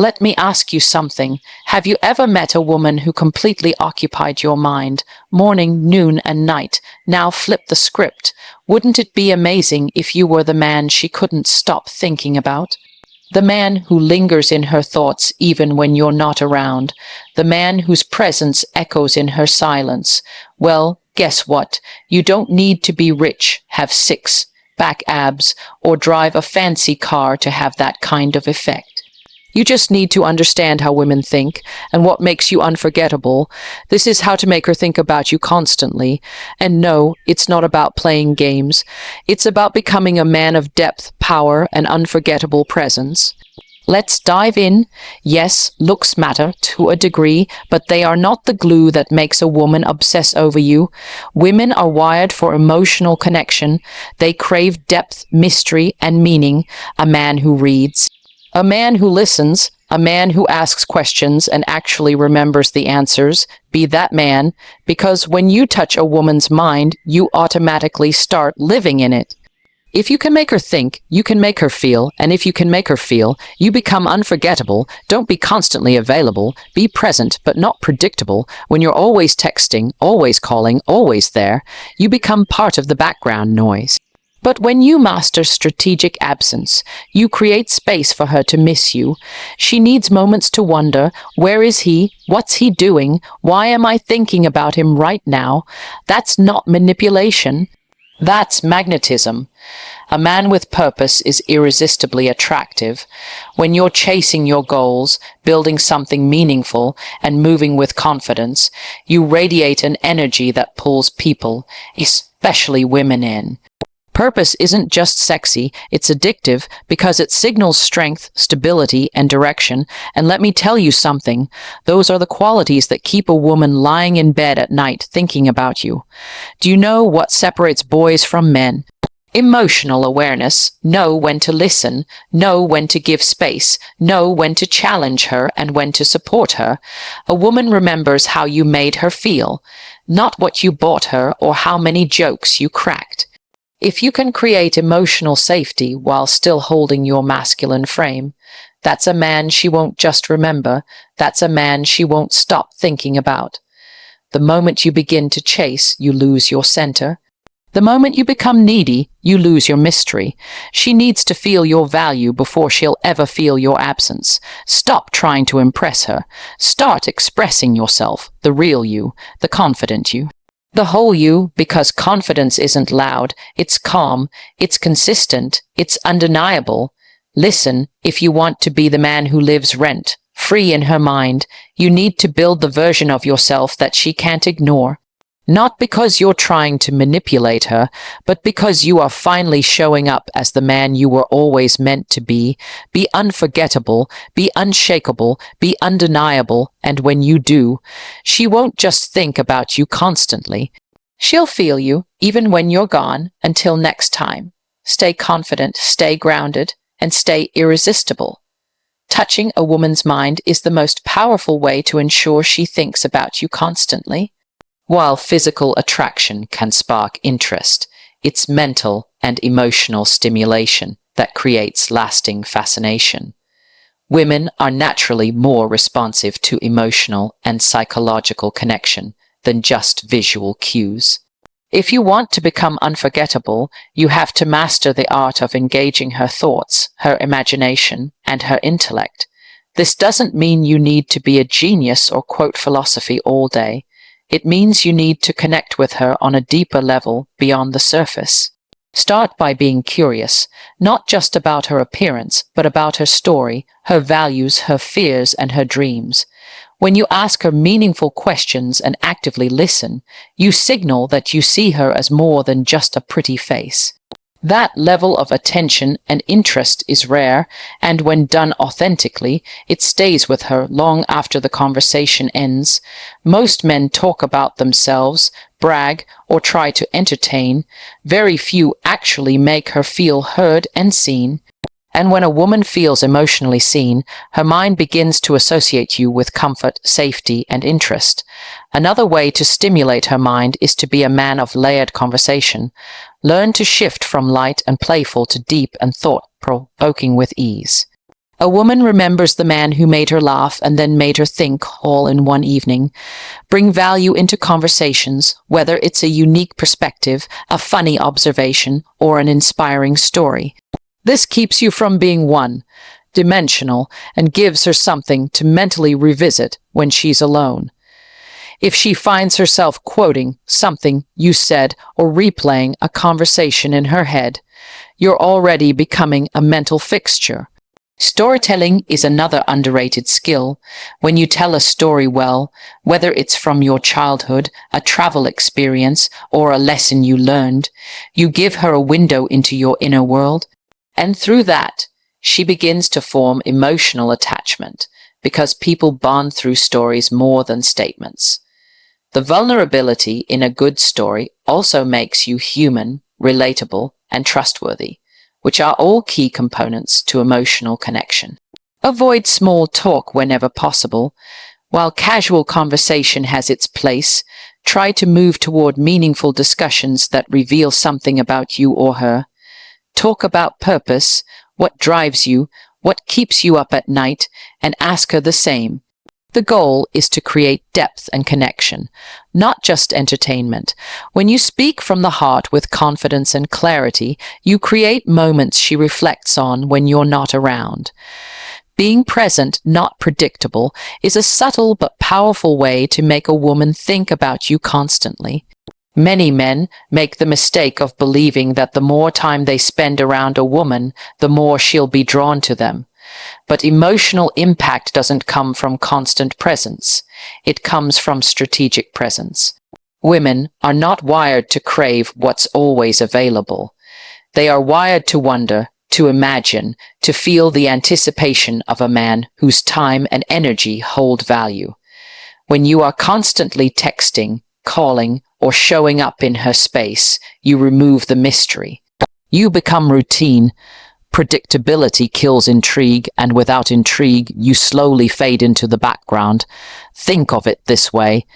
Let me ask you something. Have you ever met a woman who completely occupied your mind, morning, noon, and night? Now flip the script. Wouldn't it be amazing if you were the man she couldn't stop thinking about? The man who lingers in her thoughts even when you're not around. The man whose presence echoes in her silence. Well, guess what? You don't need to be rich, have six-pack abs, or drive a fancy car to have that kind of effect. You just need to understand how women think and what makes you unforgettable. This is how to make her think about you constantly. And no, it's not about playing games. It's about becoming a man of depth, power, and unforgettable presence. Let's dive in. Yes, looks matter to a degree, but they are not the glue that makes a woman obsess over you. Women are wired for emotional connection. They crave depth, mystery, and meaning. A man who reads. A man who listens, a man who asks questions and actually remembers the answers. Be that man, because when you touch a woman's mind, you automatically start living in it. If you can make her think, you can make her feel, and if you can make her feel, you become unforgettable. Don't be constantly available. Be present, but not predictable. When you're always texting, always calling, always there, you become part of the background noise. But when you master strategic absence, you create space for her to miss you. She needs moments to wonder, where is he? What's he doing? Why am I thinking about him right now? That's not manipulation. That's magnetism. A man with purpose is irresistibly attractive. When you're chasing your goals, building something meaningful, and moving with confidence, you radiate an energy that pulls people, especially women, in. Purpose isn't just sexy, it's addictive because it signals strength, stability, and direction. And let me tell you something, those are the qualities that keep a woman lying in bed at night thinking about you. Do you know what separates boys from men? Emotional awareness. Know when to listen, know when to give space, know when to challenge her and when to support her. A woman remembers how you made her feel, not what you bought her or how many jokes you cracked. If you can create emotional safety while still holding your masculine frame, that's a man she won't just remember, that's a man she won't stop thinking about. The moment you begin to chase, you lose your center. The moment you become needy, you lose your mystery. She needs to feel your value before she'll ever feel your absence. Stop trying to impress her. Start expressing yourself, the real you, the confident you. The whole you, because confidence isn't loud, it's calm, it's consistent, it's undeniable. Listen, if you want to be the man who lives rent-free in her mind, you need to build the version of yourself that she can't ignore. Not because you're trying to manipulate her, but because you are finally showing up as the man you were always meant to be. Be unforgettable, be unshakable, be undeniable, and when you do, she won't just think about you constantly. She'll feel you, even when you're gone. Until next time, stay confident, stay grounded, and stay irresistible. Touching a woman's mind is the most powerful way to ensure she thinks about you constantly. While physical attraction can spark interest, it's mental and emotional stimulation that creates lasting fascination. Women are naturally more responsive to emotional and psychological connection than just visual cues. If you want to become unforgettable, you have to master the art of engaging her thoughts, her imagination, and her intellect. This doesn't mean you need to be a genius or quote philosophy all day. It means you need to connect with her on a deeper level beyond the surface. Start by being curious, not just about her appearance, but about her story, her values, her fears, and her dreams. When you ask her meaningful questions and actively listen, you signal that you see her as more than just a pretty face. That level of attention and interest is rare, and when done authentically, it stays with her long after the conversation ends. Most men talk about themselves, brag, or try to entertain. Very few actually make her feel heard and seen. And when a woman feels emotionally seen, her mind begins to associate you with comfort, safety, and interest. Another way to stimulate her mind is to be a man of layered conversation. Learn to shift from light and playful to deep and thought-provoking with ease. A woman remembers the man who made her laugh and then made her think all in one evening. Bring value into conversations, whether it's a unique perspective, a funny observation, or an inspiring story. This keeps you from being one-dimensional and gives her something to mentally revisit when she's alone. If she finds herself quoting something you said or replaying a conversation in her head, you're already becoming a mental fixture. Storytelling is another underrated skill. When you tell a story well, whether it's from your childhood, a travel experience, or a lesson you learned, you give her a window into your inner world. And through that, she begins to form emotional attachment, because people bond through stories more than statements. The vulnerability in a good story also makes you human, relatable, and trustworthy, which are all key components to emotional connection. Avoid small talk whenever possible. While casual conversation has its place, try to move toward meaningful discussions that reveal something about you or her. Talk about purpose, what drives you, what keeps you up at night, and ask her the same. The goal is to create depth and connection, not just entertainment. When you speak from the heart with confidence and clarity, you create moments she reflects on when you're not around. Being present, not predictable, is a subtle but powerful way to make a woman think about you constantly. Many men make the mistake of believing that the more time they spend around a woman, the more she'll be drawn to them. But emotional impact doesn't come from constant presence. It comes from strategic presence. Women are not wired to crave what's always available. They are wired to wonder, to imagine, to feel the anticipation of a man whose time and energy hold value. When you are constantly texting, calling, or showing up in her space, you remove the mystery. You become routine. Predictability kills intrigue, and without intrigue, you slowly fade into the background. Think of it this way.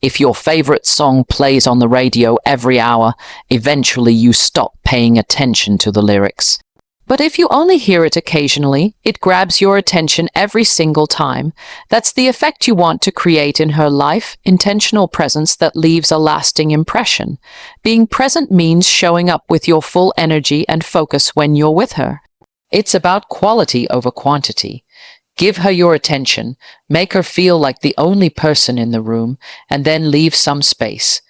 If your favorite song plays on the radio every hour, eventually you stop paying attention to the lyrics. But if you only hear it occasionally, it grabs your attention every single time. That's the effect you want to create in her life, intentional presence that leaves a lasting impression. Being present means showing up with your full energy and focus when you're with her. It's about quality over quantity. Give her your attention, make her feel like the only person in the room, and then leave some space.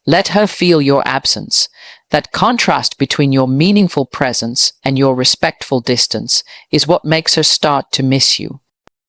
Let her feel your absence. That contrast between your meaningful presence and your respectful distance is what makes her start to miss you.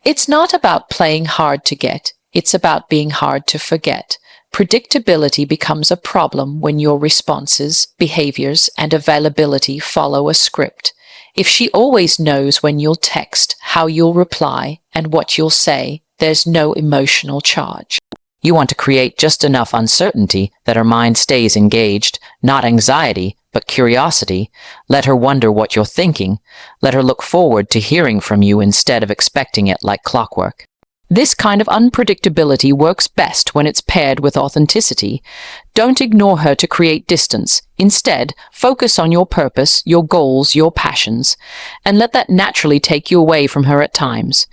It's not about playing hard to get, it's about being hard to forget. Predictability becomes a problem when your responses, behaviors, and availability follow a script. If she always knows when you'll text, how you'll reply, and what you'll say, there's no emotional charge. You want to create just enough uncertainty that her mind stays engaged, not anxiety, but curiosity. Let her wonder what you're thinking. Let her look forward to hearing from you instead of expecting it like clockwork. This kind of unpredictability works best when it's paired with authenticity. Don't ignore her to create distance. Instead, focus on your purpose, your goals, your passions, and let that naturally take you away from her at times.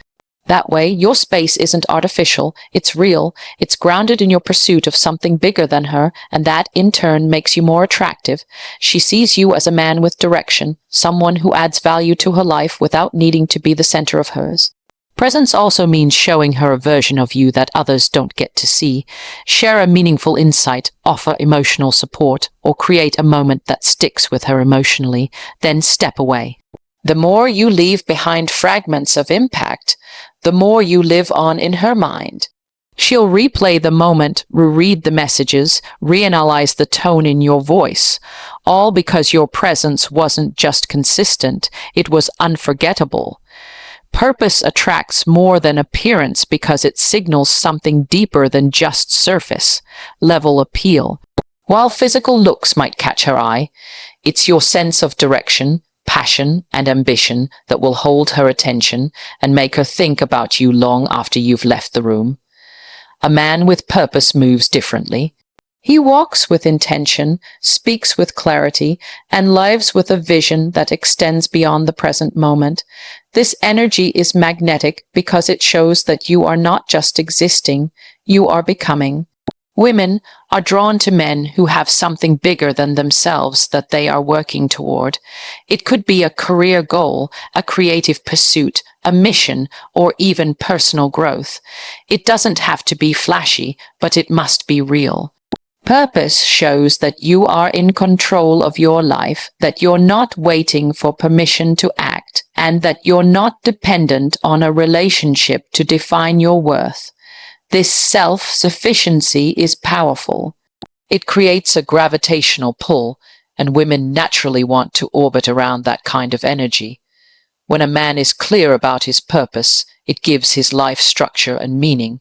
That way, your space isn't artificial, it's real, it's grounded in your pursuit of something bigger than her, and that, in turn, makes you more attractive. She sees you as a man with direction, someone who adds value to her life without needing to be the center of hers. Presence also means showing her a version of you that others don't get to see. Share a meaningful insight, offer emotional support, or create a moment that sticks with her emotionally, then step away. The more you leave behind fragments of impact, the more you live on in her mind. She'll replay the moment, reread the messages, reanalyze the tone in your voice, all because your presence wasn't just consistent, it was unforgettable. Purpose attracts more than appearance because it signals something deeper than just surface-level appeal. While physical looks might catch her eye, it's your sense of direction, passion, and ambition that will hold her attention and make her think about you long after you've left the room. A man with purpose moves differently. He walks with intention, speaks with clarity, and lives with a vision that extends beyond the present moment. This energy is magnetic because it shows that you are not just existing, you are becoming. Women are drawn to men who have something bigger than themselves that they are working toward. It could be a career goal, a creative pursuit, a mission, or even personal growth. It doesn't have to be flashy, but it must be real. Purpose shows that you are in control of your life, that you're not waiting for permission to act, and that you're not dependent on a relationship to define your worth. This self-sufficiency is powerful. It creates a gravitational pull, and women naturally want to orbit around that kind of energy. When a man is clear about his purpose, it gives his life structure and meaning.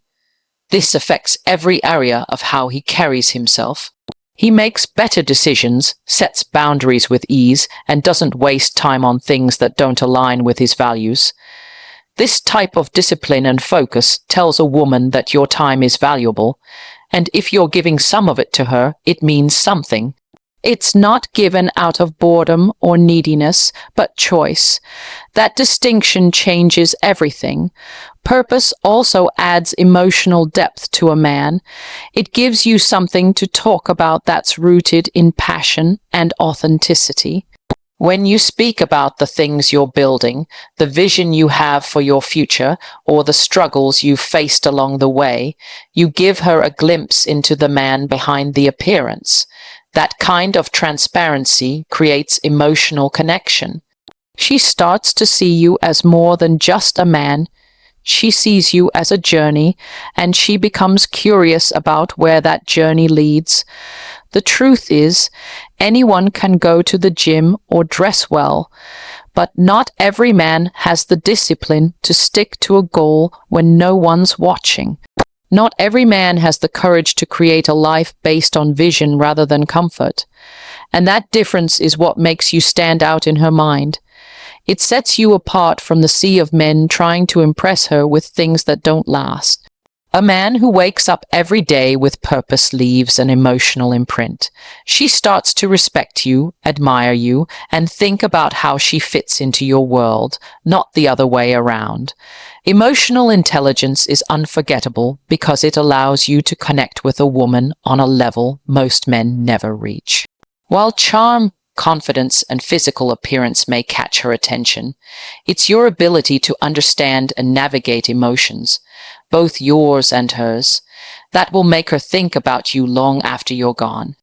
This affects every area of how he carries himself. He makes better decisions, sets boundaries with ease, and doesn't waste time on things that don't align with his values. This type of discipline and focus tells a woman that your time is valuable, and if you're giving some of it to her, it means something. It's not given out of boredom or neediness, but choice. That distinction changes everything. Purpose also adds emotional depth to a man. It gives you something to talk about that's rooted in passion and authenticity. When you speak about the things you're building, the vision you have for your future, or the struggles you've faced along the way, you give her a glimpse into the man behind the appearance. That kind of transparency creates emotional connection. She starts to see you as more than just a man. She sees you as a journey, and she becomes curious about where that journey leads. The truth is, anyone can go to the gym or dress well, but not every man has the discipline to stick to a goal when no one's watching. Not every man has the courage to create a life based on vision rather than comfort. And that difference is what makes you stand out in her mind. It sets you apart from the sea of men trying to impress her with things that don't last. A man who wakes up every day with purpose leaves an emotional imprint. She starts to respect you, admire you, and think about how she fits into your world, not the other way around. Emotional intelligence is unforgettable because it allows you to connect with a woman on a level most men never reach. While charm, confidence, and physical appearance may catch her attention, it's your ability to understand and navigate emotions, both yours and hers, that will make her think about you long after you're gone.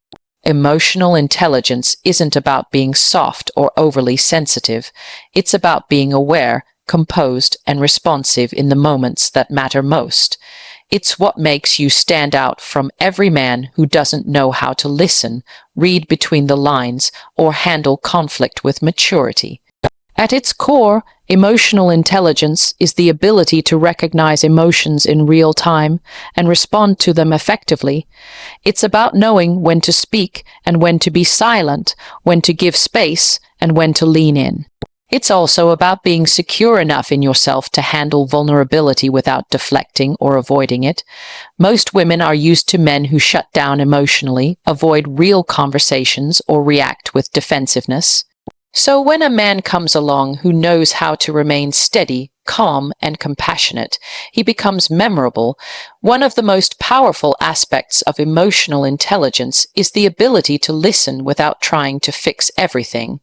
Emotional intelligence isn't about being soft or overly sensitive. It's about being aware, composed, and responsive in the moments that matter most. It's what makes you stand out from every man who doesn't know how to listen, read between the lines, or handle conflict with maturity. At its core, emotional intelligence is the ability to recognize emotions in real time and respond to them effectively. It's about knowing when to speak and when to be silent, when to give space and when to lean in. It's also about being secure enough in yourself to handle vulnerability without deflecting or avoiding it. Most women are used to men who shut down emotionally, avoid real conversations, or react with defensiveness. So when a man comes along who knows how to remain steady, calm, and compassionate, he becomes memorable. One of the most powerful aspects of emotional intelligence is the ability to listen without trying to fix everything.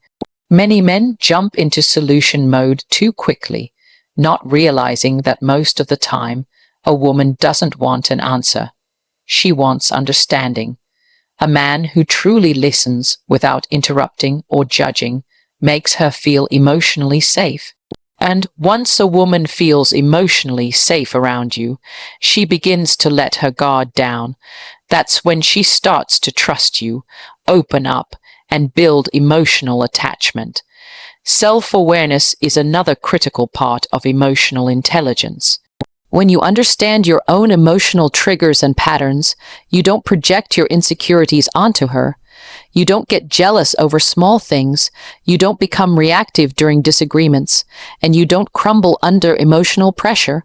Many men jump into solution mode too quickly, not realizing that most of the time, a woman doesn't want an answer. She wants understanding. A man who truly listens without interrupting or judging makes her feel emotionally safe. And once a woman feels emotionally safe around you, she begins to let her guard down. That's when she starts to trust you, open up, and build emotional attachment. Self-awareness is another critical part of emotional intelligence. When you understand your own emotional triggers and patterns, you don't project your insecurities onto her. You don't get jealous over small things, you don't become reactive during disagreements, and you don't crumble under emotional pressure.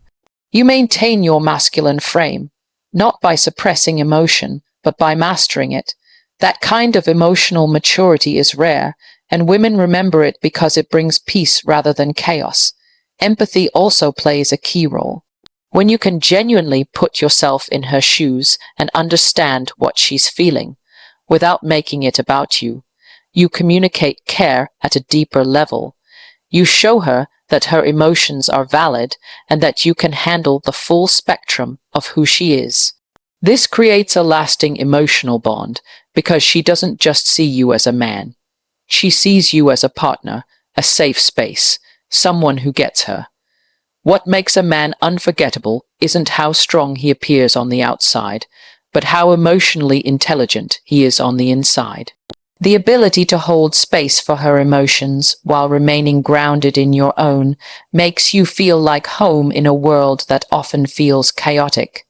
You maintain your masculine frame, not by suppressing emotion, but by mastering it. That kind of emotional maturity is rare, and women remember it because it brings peace rather than chaos. Empathy also plays a key role. When you can genuinely put yourself in her shoes and understand what she's feeling, without making it about you, you communicate care at a deeper level. You show her that her emotions are valid and that you can handle the full spectrum of who she is. This creates a lasting emotional bond because she doesn't just see you as a man. She sees you as a partner, a safe space, someone who gets her. What makes a man unforgettable isn't how strong he appears on the outside, but how emotionally intelligent he is on the inside. The ability to hold space for her emotions while remaining grounded in your own makes you feel like home in a world that often feels chaotic.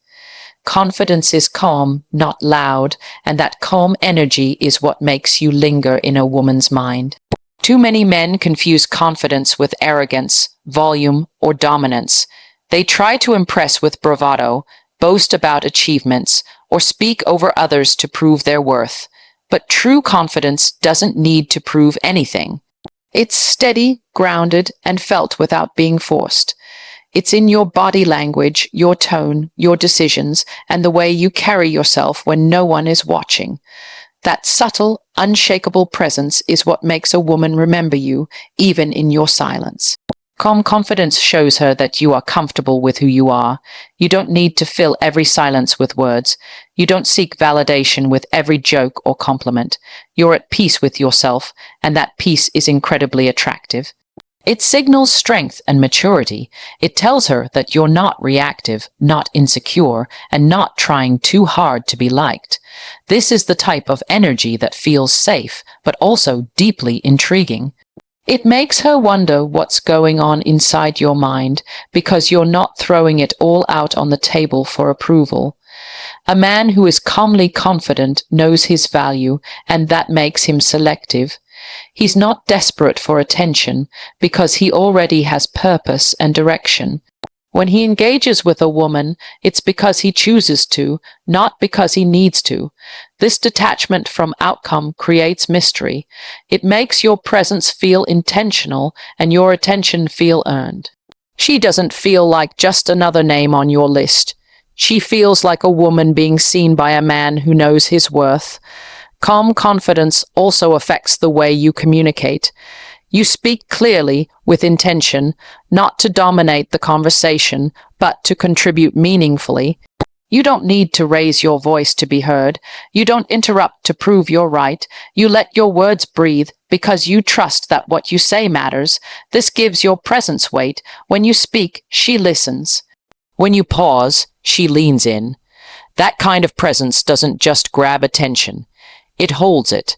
Confidence is calm, not loud, and that calm energy is what makes you linger in a woman's mind. Too many men confuse confidence with arrogance, volume, or dominance. They try to impress with bravado, boast about achievements, or speak over others to prove their worth. But true confidence doesn't need to prove anything. It's steady, grounded, and felt without being forced. It's in your body language, your tone, your decisions, and the way you carry yourself when no one is watching. That subtle, unshakable presence is what makes a woman remember you, even in your silence. Calm confidence shows her that you are comfortable with who you are. You don't need to fill every silence with words. You don't seek validation with every joke or compliment. You're at peace with yourself, and that peace is incredibly attractive. It signals strength and maturity. It tells her that you're not reactive, not insecure, and not trying too hard to be liked. This is the type of energy that feels safe, but also deeply intriguing. It makes her wonder what's going on inside your mind because you're not throwing it all out on the table for approval. A man who is calmly confident knows his value, and that makes him selective. He's not desperate for attention because he already has purpose and direction. When he engages with a woman, it's because he chooses to, not because he needs to. This detachment from outcome creates mystery. It makes your presence feel intentional and your attention feel earned. She doesn't feel like just another name on your list. She feels like a woman being seen by a man who knows his worth. Calm confidence also affects the way you communicate. You speak clearly, with intention, not to dominate the conversation, but to contribute meaningfully. You don't need to raise your voice to be heard. You don't interrupt to prove you're right. You let your words breathe because you trust that what you say matters. This gives your presence weight. When you speak, she listens. When you pause, she leans in. That kind of presence doesn't just grab attention. It holds it.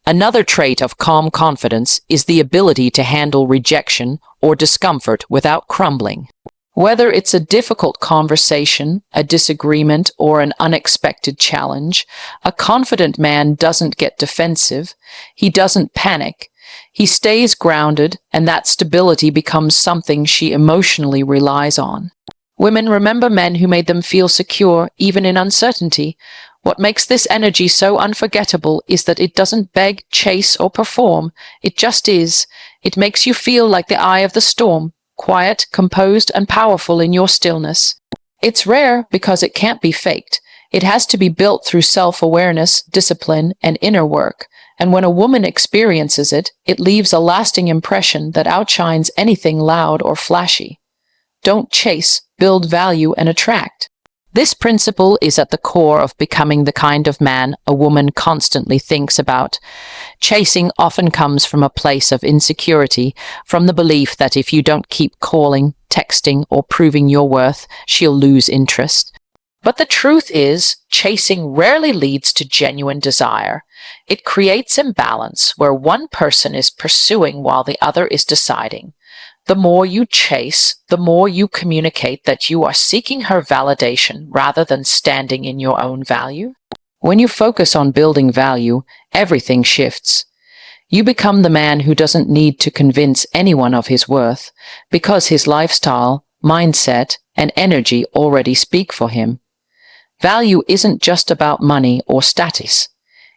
Another trait of calm confidence is the ability to handle rejection or discomfort without crumbling. Whether it's a difficult conversation, a disagreement, or an unexpected challenge, a confident man doesn't get defensive. He doesn't panic. He stays grounded, and that stability becomes something she emotionally relies on. Women remember men who made them feel secure, even in uncertainty. What makes this energy so unforgettable is that it doesn't beg, chase, or perform. It just is. It makes you feel like the eye of the storm, quiet, composed, and powerful in your stillness. It's rare because it can't be faked. It has to be built through self-awareness, discipline, and inner work. And when a woman experiences it, it leaves a lasting impression that outshines anything loud or flashy. Don't chase, build value, and attract. This principle is at the core of becoming the kind of man a woman constantly thinks about. Chasing often comes from a place of insecurity, from the belief that if you don't keep calling, texting, or proving your worth, she'll lose interest. But the truth is, chasing rarely leads to genuine desire. It creates imbalance where one person is pursuing while the other is deciding. The more you chase, the more you communicate that you are seeking her validation rather than standing in your own value. When you focus on building value, everything shifts. You become the man who doesn't need to convince anyone of his worth because his lifestyle, mindset, and energy already speak for him. Value isn't just about money or status.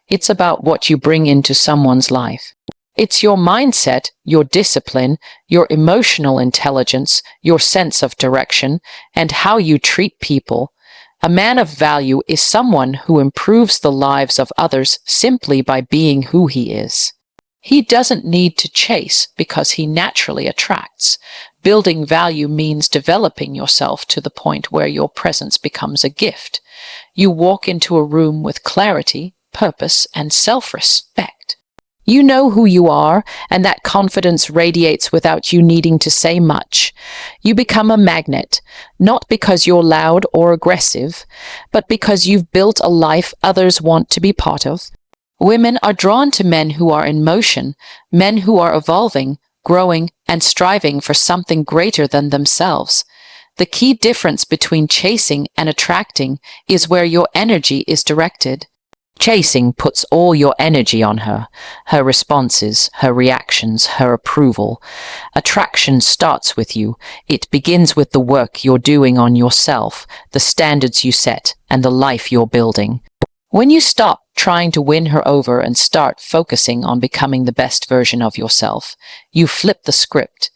It's about what you bring into someone's life. It's your mindset, your discipline, your emotional intelligence, your sense of direction, and how you treat people. A man of value is someone who improves the lives of others simply by being who he is. He doesn't need to chase because he naturally attracts. Building value means developing yourself to the point where your presence becomes a gift. You walk into a room with clarity, purpose, and self-respect. You know who you are, and that confidence radiates without you needing to say much. You become a magnet, not because you're loud or aggressive, but because you've built a life others want to be part of. Women are drawn to men who are in motion, men who are evolving, growing, and striving for something greater than themselves. The key difference between chasing and attracting is where your energy is directed. Chasing puts all your energy on her responses, her reactions, her approval. Attraction starts with you. It begins with the work you're doing on yourself, the standards you set, and the life you're building. When you stop trying to win her over and start focusing on becoming the best version of yourself, you flip the script.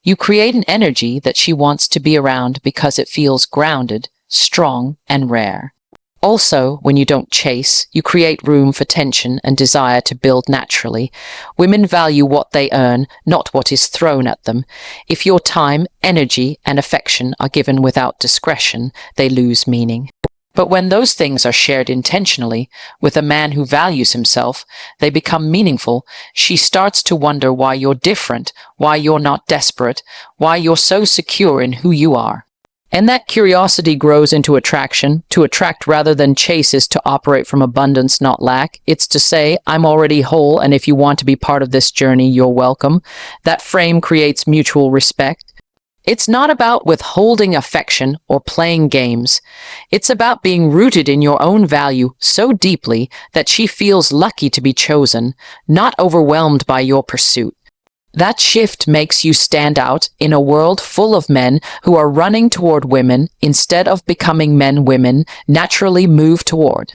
You create an energy that she wants to be around because it feels grounded, strong, and rare. Also, when you don't chase, you create room for tension and desire to build naturally. Women value what they earn, not what is thrown at them. If your time, energy, and affection are given without discretion, they lose meaning. But when those things are shared intentionally, with a man who values himself, they become meaningful. She starts to wonder why you're different, why you're not desperate, why you're so secure in who you are. And that curiosity grows into attraction. To attract rather than chase is to operate from abundance, not lack. It's to say, I'm already whole, and if you want to be part of this journey, you're welcome. That frame creates mutual respect. It's not about withholding affection or playing games. It's about being rooted in your own value so deeply that she feels lucky to be chosen, not overwhelmed by your pursuit. That shift makes you stand out in a world full of men who are running toward women instead of becoming men women naturally move toward.